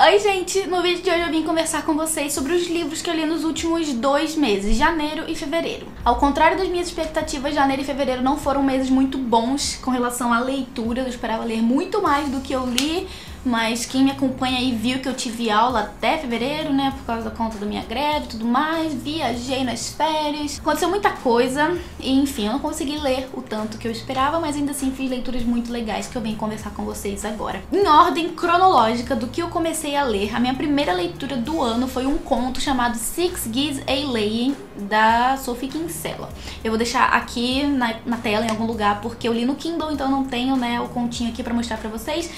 Oi gente, no vídeo de hoje eu vim conversar com vocês sobre os livros que eu li nos últimos 2 meses, janeiro e fevereiro. Ao contrário das minhas expectativas, janeiro e fevereiro não foram meses muito bons com relação à leitura. Eu esperava ler muito mais do que eu li, mas quem me acompanha aí viu que eu tive aula até fevereiro, né, por causa da conta da minha greve e tudo mais, viajei nas férias, aconteceu muita coisa e enfim, eu não consegui ler o tanto que eu esperava, mas ainda assim fiz leituras muito legais que eu venho conversar com vocês agora. Em ordem cronológica do que eu comecei a ler, a minha primeira leitura do ano foi um conto chamado Six Geese a Laying, da Sophie Kinsella. Eu vou deixar aqui na tela em algum lugar, porque eu li no Kindle, então eu não tenho, né, o continho aqui pra mostrar pra vocês.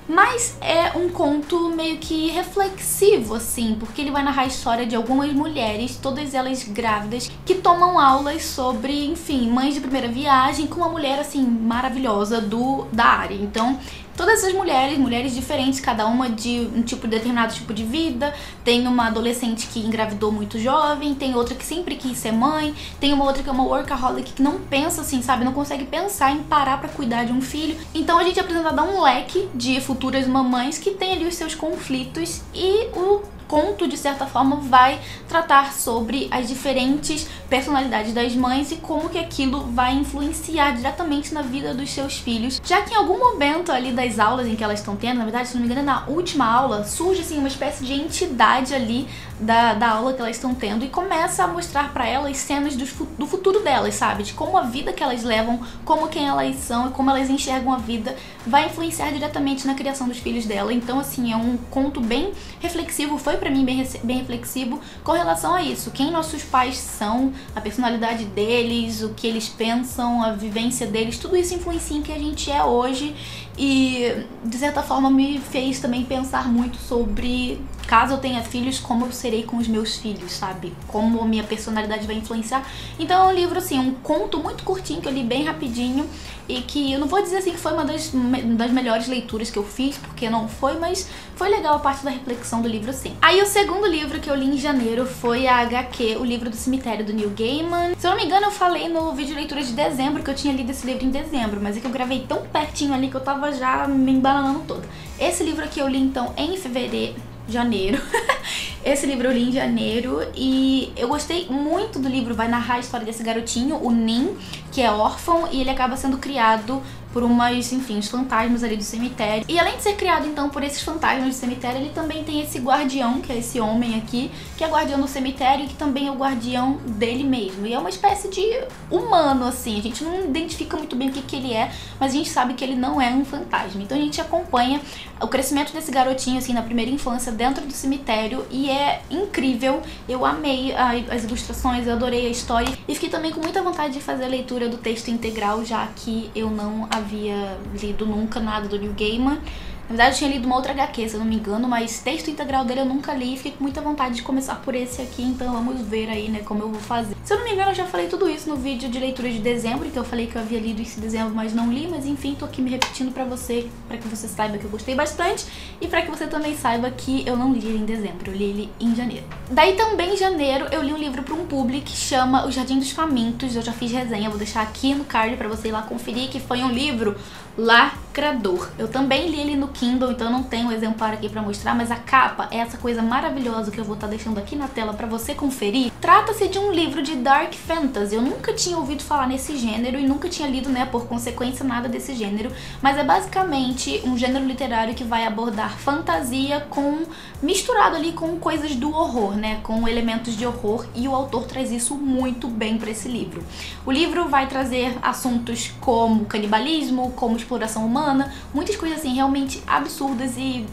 Mas é um conto meio que reflexivo, assim, porque ele vai narrar a história de algumas mulheres, todas elas grávidas, que tomam aulas sobre, enfim, mães de primeira viagem com uma mulher, assim, maravilhosa da área. Então, todas essas mulheres diferentes, cada uma de um determinado tipo de vida. Tem uma adolescente que engravidou muito jovem, tem outra que sempre quis ser mãe, tem uma outra que é uma workaholic que não pensa assim, sabe? Não consegue pensar em parar pra cuidar de um filho. Então a gente é apresentado a um leque de futuras mamães que tem ali os seus conflitos e o conto, de certa forma, vai tratar sobre as diferentes personalidades das mães e como que aquilo vai influenciar diretamente na vida dos seus filhos. Já que em algum momento ali das aulas em que elas estão tendo, na verdade, se não me engano, na última aula, surge assim uma espécie de entidade ali da aula que elas estão tendo e começa a mostrar pra elas cenas do futuro delas, sabe? De como a vida que elas levam, como quem elas são e como elas enxergam a vida vai influenciar diretamente na criação dos filhos dela. Então, assim, é um conto bem reflexivo, foi pra mim bem reflexivo com relação a isso. Quem nossos pais são, a personalidade deles, o que eles pensam, a vivência deles, tudo isso influencia em quem a gente é hoje e, de certa forma, me fez também pensar muito sobre, caso eu tenha filhos, como eu serei com os meus filhos, sabe? Como a minha personalidade vai influenciar. Então é um livro, assim, um conto muito curtinho que eu li bem rapidinho e que eu não vou dizer assim que foi uma das melhores leituras que eu fiz, porque não foi, mas foi legal a parte da reflexão do livro, sim. Aí o segundo livro que eu li em janeiro foi a HQ, O Livro do Cemitério, do Neil Gaiman. Se eu não me engano, eu falei no vídeo de leitura de dezembro que eu tinha lido esse livro em dezembro, mas é que eu gravei tão pertinho ali que eu tava já me embananando toda. Esse livro aqui eu li então em janeiro. Esse livro eu li em janeiro e eu gostei muito do livro. Vai narrar a história desse garotinho, o Nin, que é órfão e ele acaba sendo criado por uns fantasmas ali do cemitério. E além de ser criado, então, por esses fantasmas do cemitério, ele também tem esse guardião, que é esse homem aqui, que é guardião do cemitério e que também é o guardião dele mesmo. E é uma espécie de humano, assim. A gente não identifica muito bem o que ele é, mas a gente sabe que ele não é um fantasma. Então a gente acompanha o crescimento desse garotinho, assim, na primeira infância, dentro do cemitério, e é incrível. Eu amei as ilustrações, eu adorei a história e fiquei também com muita vontade de fazer a leitura do texto integral, já que eu não havia lido nunca nada do Neil Gaiman. Na verdade eu tinha lido uma outra HQ, se eu não me engano, mas texto integral dele eu nunca li e fiquei com muita vontade de começar por esse aqui, então vamos ver aí, né, como eu vou fazer. Se eu não me engano, eu já falei tudo isso no vídeo de leitura de dezembro, que eu falei que eu havia lido esse dezembro, mas não li, mas enfim, tô aqui me repetindo pra você, pra que você saiba que eu gostei bastante e pra que você também saiba que eu não li ele em dezembro, eu li ele em janeiro. Daí também em janeiro eu li um livro pra um publi que chama O Jardim dos Famintos, eu já fiz resenha, vou deixar aqui no card pra você ir lá conferir, que foi um livro lacrador. Eu também li ele no Kindle, então eu não tenho um exemplar aqui pra mostrar, mas a capa é essa coisa maravilhosa que eu vou estar deixando aqui na tela pra você conferir. Trata-se de um livro de Dark Fantasy. Eu nunca tinha ouvido falar nesse gênero e nunca tinha lido, né, por consequência, nada desse gênero, mas é basicamente um gênero literário que vai abordar fantasia misturado ali com coisas do horror, né, com elementos de horror, e o autor traz isso muito bem pra esse livro. O livro vai trazer assuntos como canibalismo, como exploração humana, muitas coisas assim realmente absurdas e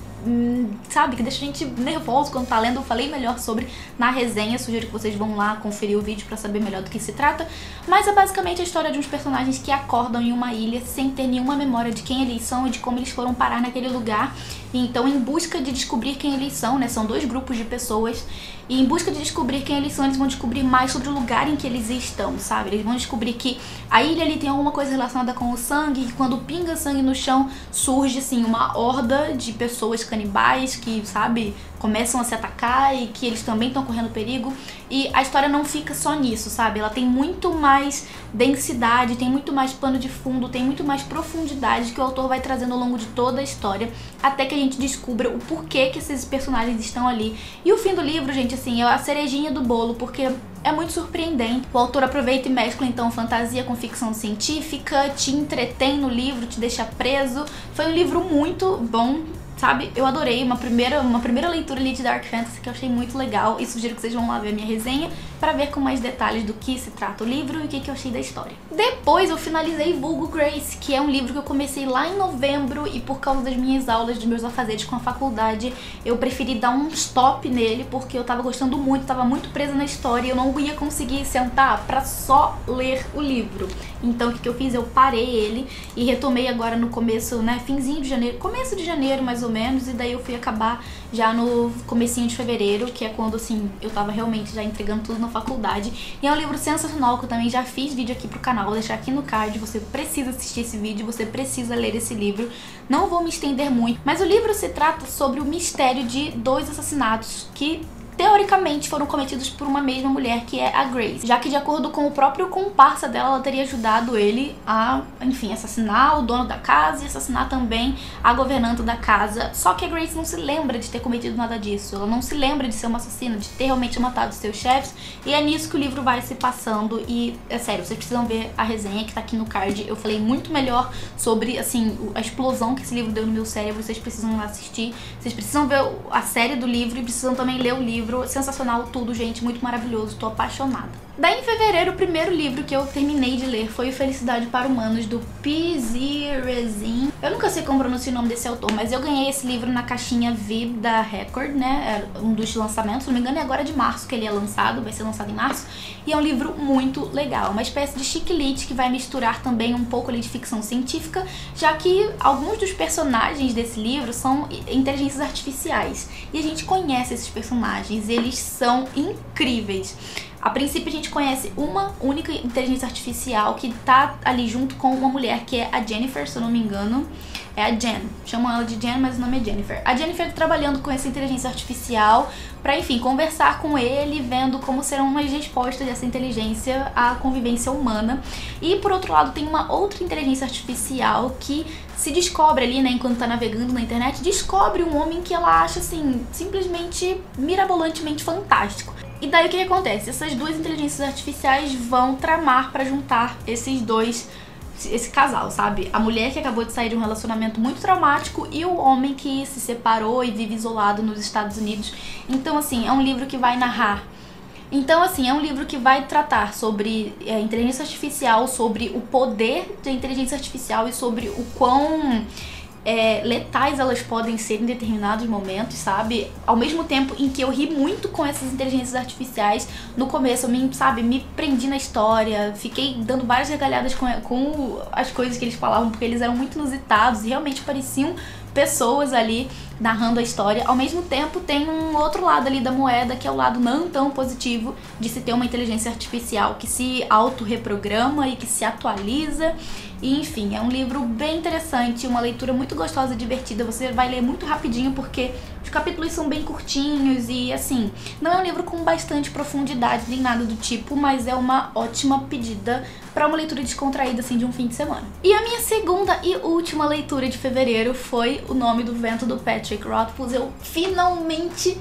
sabe, que deixa a gente nervoso quando tá lendo. Eu falei melhor sobre na resenha, sugiro que vocês vão lá conferir o vídeo pra saber melhor do que se trata, mas é basicamente a história de uns personagens que acordam em uma ilha sem ter nenhuma memória de quem eles são e de como eles foram parar naquele lugar. E então, em busca de descobrir quem eles são, né, são 2 grupos de pessoas, e em busca de descobrir quem eles são, eles vão descobrir mais sobre o lugar em que eles estão, sabe? Eles vão descobrir que a ilha ali tem alguma coisa relacionada com o sangue, e quando pinga sangue no chão, surge, assim, uma horda de pessoas canibais que, sabe, começam a se atacar e que eles também estão correndo perigo. E a história não fica só nisso, sabe? Ela tem muito mais densidade, tem muito mais pano de fundo, tem muito mais profundidade que o autor vai trazendo ao longo de toda a história, até que a gente descubra o porquê que esses personagens estão ali. E o fim do livro, gente, assim, é a cerejinha do bolo, porque é muito surpreendente. O autor aproveita e mescla, então, fantasia com ficção científica, te entretém no livro, te deixa preso. Foi um livro muito bom, sabe? Eu adorei, uma primeira leitura ali de Dark Fantasy que eu achei muito legal, e sugiro que vocês vão lá ver a minha resenha para ver com mais detalhes do que se trata o livro e o que eu achei da história. Depois eu finalizei Vulgo Grace, que é um livro que eu comecei lá em novembro, e por causa das minhas aulas, dos meus afazeres com a faculdade, eu preferi dar um stop nele, porque eu tava gostando muito, tava muito presa na história e eu não ia conseguir sentar pra só ler o livro. Então o que eu fiz? Eu parei ele e retomei agora no começo, né, finzinho de janeiro, começo de janeiro mais ou menos, e daí eu fui acabar já no comecinho de fevereiro, que é quando, assim, eu tava realmente já entregando tudo na faculdade. E é um livro sensacional, que eu também já fiz vídeo aqui pro canal, vou deixar aqui no card, você precisa assistir esse vídeo, você precisa ler esse livro. Não vou me estender muito, mas o livro se trata sobre o mistério de 2 assassinatos que teoricamente foram cometidos por uma mesma mulher, que é a Grace, já que, de acordo com o próprio comparsa dela, ela teria ajudado ele a, enfim, assassinar o dono da casa e assassinar também a governanta da casa. Só que a Grace não se lembra de ter cometido nada disso, ela não se lembra de ser uma assassina, de ter realmente matado os seus chefes, e é nisso que o livro vai se passando. E é sério, vocês precisam ver a resenha que tá aqui no card. Eu falei muito melhor sobre, assim, a explosão que esse livro deu no meu cérebro. Vocês precisam assistir, vocês precisam ver a série do livro e precisam também ler o livro. Sensacional tudo, gente, muito maravilhoso, tô apaixonada. Daí, em fevereiro, o primeiro livro que eu terminei de ler foi o Felicidade para Humanos, do P.Z. Rezin. Eu nunca sei como pronunciar o nome desse autor, mas eu ganhei esse livro na caixinha VIP da Record, né, é um dos lançamentos, se não me engano é agora de março que ele é lançado, vai ser lançado em março, e é um livro muito legal, uma espécie de chick-lit que vai misturar também um pouco ali de ficção científica, já que alguns dos personagens desse livro são inteligências artificiais, e a gente conhece esses personagens, eles são incríveis. A princípio a gente conhece uma única inteligência artificial que tá ali junto com uma mulher, que é a Jennifer, se eu não me engano. É a Jen. Chamam ela de Jen, mas o nome é Jennifer. A Jennifer tá trabalhando com essa inteligência artificial pra, enfim, conversar com ele, vendo como serão umas respostas dessa inteligência à convivência humana. E, por outro lado, tem uma outra inteligência artificial que se descobre ali, né, enquanto tá navegando na internet, descobre um homem que ela acha, assim, simplesmente mirabolantemente fantástico. E daí o que acontece? Essas 2 inteligências artificiais vão tramar pra juntar esse casal, sabe? A mulher que acabou de sair de um relacionamento muito traumático e o homem que se separou e vive isolado nos Estados Unidos. Então, assim, é um livro que vai narrar. Então, assim, é um livro que vai tratar sobre inteligência artificial, sobre o poder da inteligência artificial e sobre o quão letais elas podem ser em determinados momentos, sabe? Ao mesmo tempo em que eu ri muito com essas inteligências artificiais, no começo eu me prendi na história, fiquei dando várias regalhadas com as coisas que eles falavam, porque eles eram muito inusitados e realmente pareciam pessoas ali narrando a história. Ao mesmo tempo tem um outro lado ali da moeda, que é o lado não tão positivo de se ter uma inteligência artificial que se auto-reprograma e que se atualiza. E, enfim, é um livro bem interessante, uma leitura muito gostosa e divertida. Você vai ler muito rapidinho porque os capítulos são bem curtinhos e, assim, não é um livro com bastante profundidade nem nada do tipo, mas é uma ótima pedida para uma leitura descontraída, assim, de um fim de semana. E a minha segunda e última leitura de fevereiro foi O Nome do Vento, do Patrick Rothfuss. Eu finalmente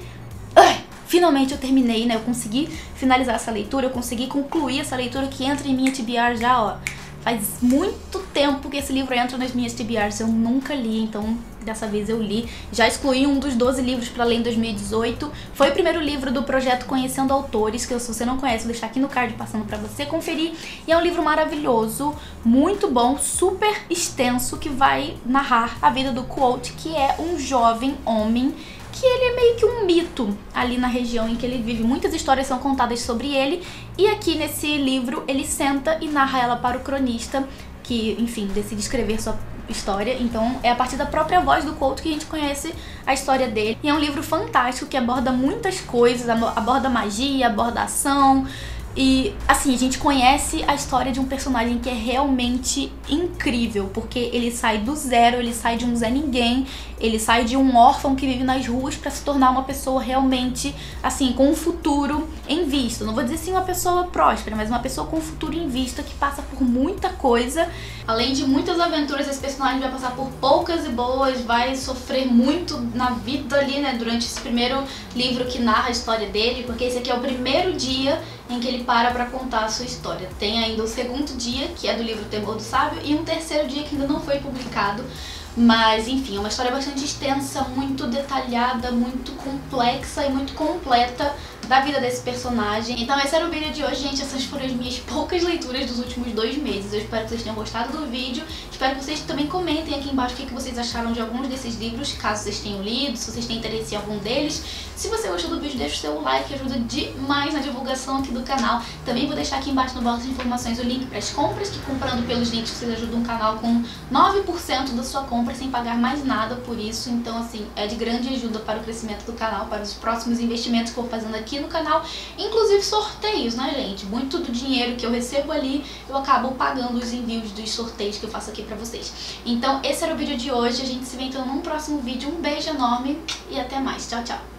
eu terminei, né? Eu consegui finalizar essa leitura, eu consegui concluir essa leitura que entra em minha TBR já, ó. Faz muito tempo que esse livro entra nas minhas TBRs, eu nunca li, então dessa vez eu li. Já excluí um dos 12 livros para ler em 2018. Foi o primeiro livro do projeto Conhecendo Autores, que se você não conhece, vou deixar aqui no card passando para você conferir. E é um livro maravilhoso, muito bom, super extenso, que vai narrar a vida do Quote, que é um jovem homem que ele é meio que um mito ali na região em que ele vive. Muitas histórias são contadas sobre ele, e aqui nesse livro ele senta e narra ela para o cronista, que, enfim, decide escrever sua história. Então é a partir da própria voz do Quote que a gente conhece a história dele. E é um livro fantástico que aborda muitas coisas, aborda magia, aborda ação, E, assim, a gente conhece a história de um personagem que é realmente incrível, porque ele sai do zero, ele sai de um Zé Ninguém, ele sai de um órfão que vive nas ruas pra se tornar uma pessoa realmente, assim, com um futuro em vista. Não vou dizer assim uma pessoa próspera, mas uma pessoa com um futuro em vista, que passa por muita coisa. Além de muitas aventuras, esse personagem vai passar por poucas e boas, vai sofrer muito na vida ali, né, durante esse primeiro livro que narra a história dele, porque esse aqui é o primeiro dia em que ele para pra contar a sua história. Tem ainda o segundo dia, que é do livro Temor do Sábio, e um terceiro dia que ainda não foi publicado. Mas, enfim, é uma história bastante extensa, muito detalhada, muito complexa e muito completa da vida desse personagem. Então esse era o vídeo de hoje, gente. Essas foram as minhas poucas leituras dos últimos 2 meses. Eu espero que vocês tenham gostado do vídeo. Espero que vocês também comentem aqui embaixo o que vocês acharam de alguns desses livros, caso vocês tenham lido, se vocês têm interesse em algum deles. Se você gostou do vídeo, deixa o seu like, ajuda demais na divulgação aqui do canal. Também vou deixar aqui embaixo no box de informações o link para as compras, que comprando pelos links vocês ajudam o canal com 9% da sua compra, sem pagar mais nada por isso. Então, assim, é de grande ajuda para o crescimento do canal, para os próximos investimentos que eu vou fazendo aqui no canal, inclusive sorteios, né, gente? Muito do dinheiro que eu recebo ali, eu acabo pagando os envios dos sorteios que eu faço aqui pra vocês. Então, esse era o vídeo de hoje. A gente se vê então num próximo vídeo. Um beijo enorme e até mais. Tchau, tchau!